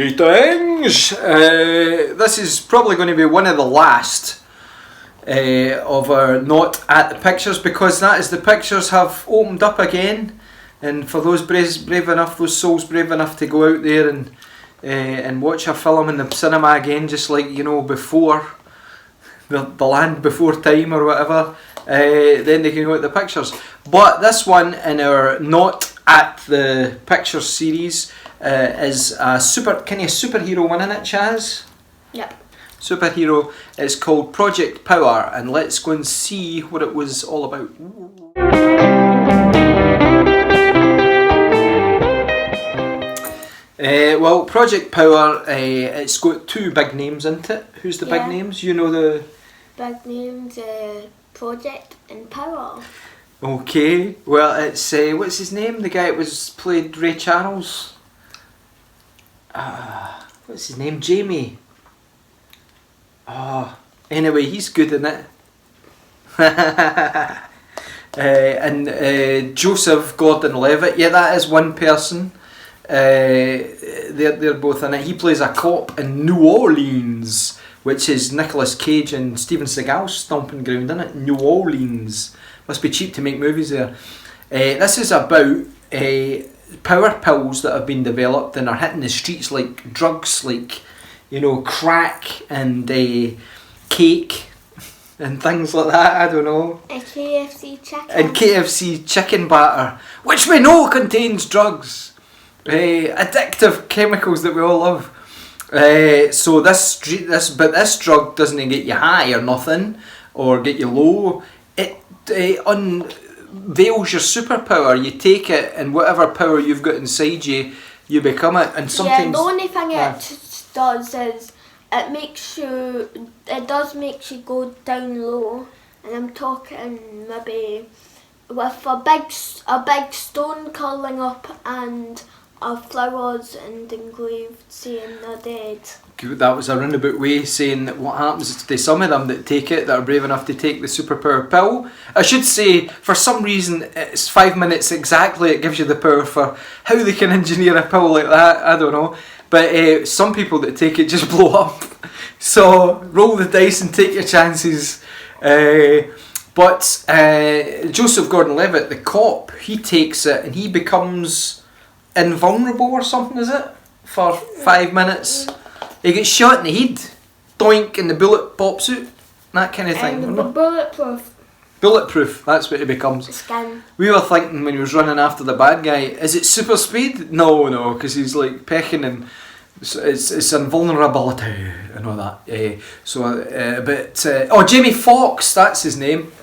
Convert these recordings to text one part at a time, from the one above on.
Greetings! This is probably going to be one of the last of our Not At The Pictures, because that is, the pictures have opened up again, and for those brave enough, those souls brave enough to go out there and watch a film in the cinema again, just like, you know, before the land before time or whatever, then they can go at the pictures. But this one in our Not At The Pictures series is a superhero one, in it, Chaz? Yep. Superhero. It's called Project Power, and let's go and see what it was all about. Well, Project Power, it's got two big names in it. Who's the big names? You know the big names, Project and Power. Okay, well, it's what's his name? The guy that was played Ray Charles. What's his name? Jamie. Anyway, he's good in it. And Joseph Gordon-Levitt. Yeah, that is one person. They're both in it. He plays a cop in New Orleans, which is Nicolas Cage and Steven Seagal's stomping ground, isn't it? New Orleans. Must be cheap to make movies there. This is about power pills that have been developed and are hitting the streets like drugs, like, you know, crack and cake and things like that. I don't know. And KFC chicken. And KFC chicken batter, which we know contains drugs, addictive chemicals that we all love. So this drug doesn't get you high or nothing, or get you low. It unveils your superpower. You take it, and whatever power you've got inside you, you become it. And sometimes the only thing it does is it does make you go down low, and I'm talking maybe with a big stone curling up and flowers and engraved saying they're dead. That was a roundabout way saying that what happens to some of them that take it, that are brave enough to take the superpower pill. I should say, for some reason, it's 5 minutes exactly it gives you the power for how they can engineer a pill like that. I don't know. But some people that take it just blow up. So roll the dice and take your chances. But Joseph Gordon-Levitt, the cop, he takes it and he becomes invulnerable or something, is it? For 5 minutes. He gets shot in the head, doink, and the bullet pops out. That kind of thing. And the bulletproof. Bulletproof, that's what he becomes. Skin. We were thinking when he was running after the bad guy, is it super speed? No, because he's like pecking him. It's invulnerability and all that. Jamie Foxx, that's his name.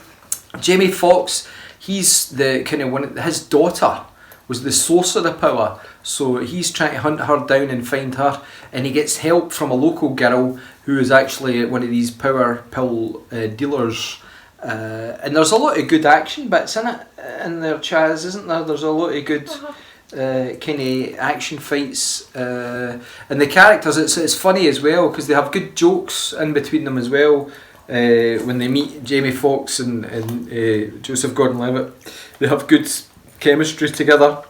Jamie Foxx, he's the kind of one. His daughter was the source of the power, so he's trying to hunt her down and find her, and he gets help from a local girl who is actually one of these power pill dealers. And there's a lot of good action bits in it, in there, Chaz, isn't there? There's a lot of good kind of action fights, and the characters, it's funny as well, because they have good jokes in between them as well. When they meet Jamie Foxx and Joseph Gordon-Levitt, they have good chemistry together,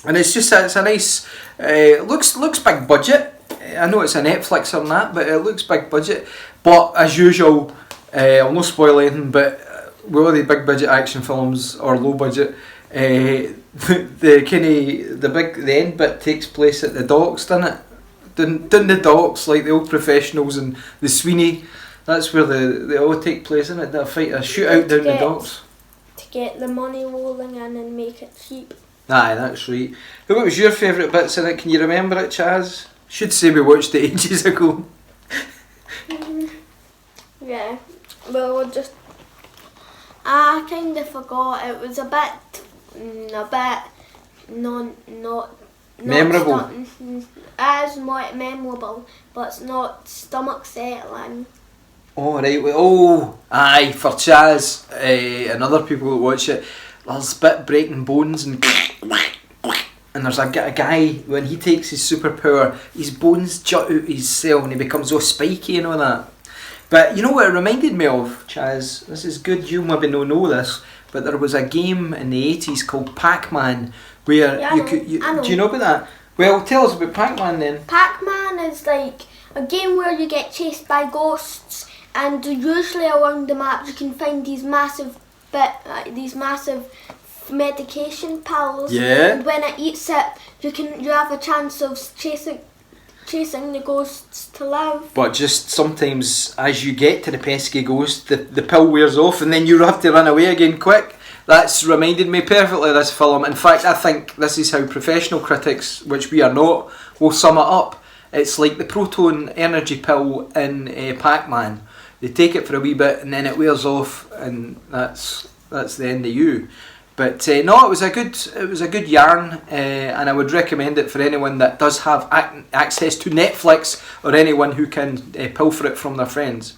and it's a nice looks big budget. I know it's a Netflix or that, but it looks big budget. But as usual, I'll not spoil anything, but with all the big budget action films or low budget, the end bit takes place at the docks, doesn't it? Down the docks, like the old professionals and the Sweeney. That's where they all take place, isn't it? They fight a shootout down the docks. To get the money rolling in and make it cheap. Aye, that's right. What was your favourite bits in it? Can you remember it, Chaz? Should say we watched it ages ago. Yeah, well, I kind of forgot. It was a bit not memorable. As memorable, but it's not stomach settling. Oh right, oh aye, for Chaz and other people that watch it, there's a bit breaking bones and there's a guy, when he takes his superpower, his bones jut out his cell and he becomes all spiky and all that. But you know what it reminded me of, Chaz? This is good, you maybe don't know this, but there was a game in the 80s called Pac-Man where do you know about that? Well, tell us about Pac-Man then. Pac-Man is like a game where you get chased by ghosts, and usually around the map you can find these massive medication pills. Yeah. And when it eats it, you have a chance of chasing the ghosts to live. But just sometimes, as you get to the pesky ghost, the pill wears off, and then you have to run away again quick. That's reminded me perfectly of this film. In fact, I think this is how professional critics, which we are not, will sum it up. It's like the proton energy pill in Pac-Man. They take it for a wee bit and then it wears off, and that's the end of you. But no, it was a good yarn, and I would recommend it for anyone that does have access to Netflix, or anyone who can pilfer it from their friends.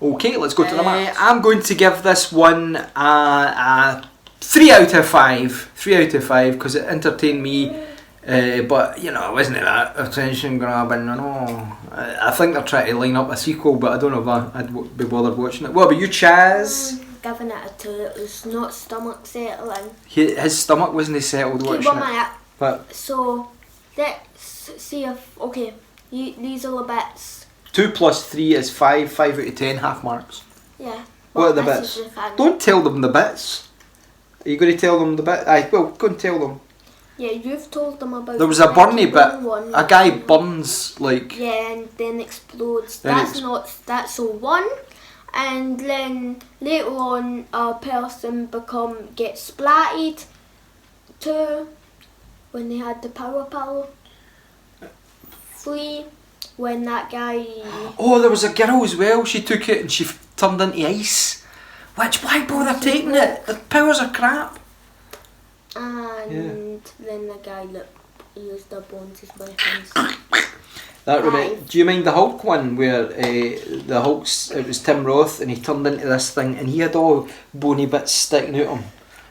Okay, let's go to the marks. I'm going to give this one a 3 out of 5. 3 out of 5 because it entertained me, but you know, it wasn't that attention grabbing. No, I think they're trying to line up a sequel, but I don't know if I'd be bothered watching it. What about you, Chaz? Giving it a 2. It was not stomach settling. His stomach wasn't settled watching it. But so let's see if these are the bits. 2 plus 3 is 5. 5 out of 10, half marks. Yeah. What are the bits? Don't tell them the bits. Are you going to tell them the bit? Aye, well, go and tell them. Yeah, you've told them about. There was a burny bit. A guy burns like. Yeah, and then explodes. Then That's so 1. And then later on, a person gets splatted. 2, when they had the power pill. 3, when that guy. Oh, there was a girl as well. She took it and she turned into ice. Why bother taking it? The powers are crap. And then the guy that used the bones as weapons. That right. Do you mind the Hulk one where the Hulk's, it was Tim Roth and he turned into this thing and he had all bony bits sticking out of him,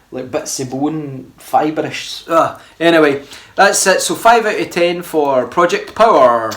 like bits of bone, fibrous. Anyway, that's it. So 5 out of 10 for Project Power.